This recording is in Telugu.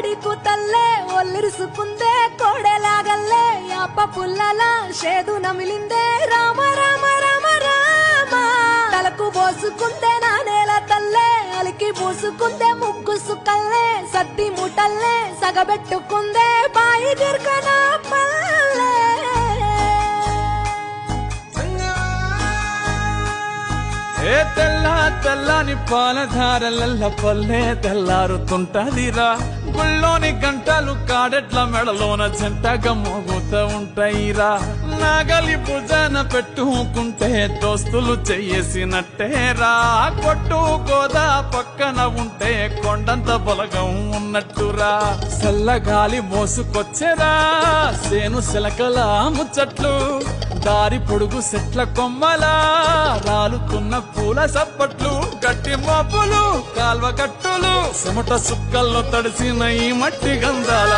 కోడి కూతల్లే ఒల్లిరుసుకుందే కోడెలాగల్లే యాప పుల్లల షేదు నమిలిందే రామ రామ రామ రామ తలకు పోసుకుందే నా నేల తల్లే అలికి పూసుకుందే ముగ్గు సుక్కల్లే సద్ది ముటల్లే సగబెట్టుకుందే బాయి దిర్కన పల్లె ఏ తెల్ల తెల్లని పాలధారలల్ల పల్లె తెల్లారుతుంటదిరా గుళ్ళోని గంటలు కాడెట్ల మెడలోన జంటగా మోగుతూ ఉంటాయిరా నాగలి భుజాన పెట్టుకుంటే దోస్తులు చెయ్యేసినట్టేరా కొట్టు గోదా పక్కన ఉంటే కొండంత బలగం ఉన్నట్టురా చల్లగాలి మోసుకొచ్చెరా సేను సిలకల ముచ్చట్లు దారి పొడుగు చెట్ల కొమ్మలా రాలుతున్న పూల సప్పట్లు గట్టి మోపులు కాల్వ కట్టులు చెమట సుక్కల్లో తడిసిన ఈ మట్టి గంధాల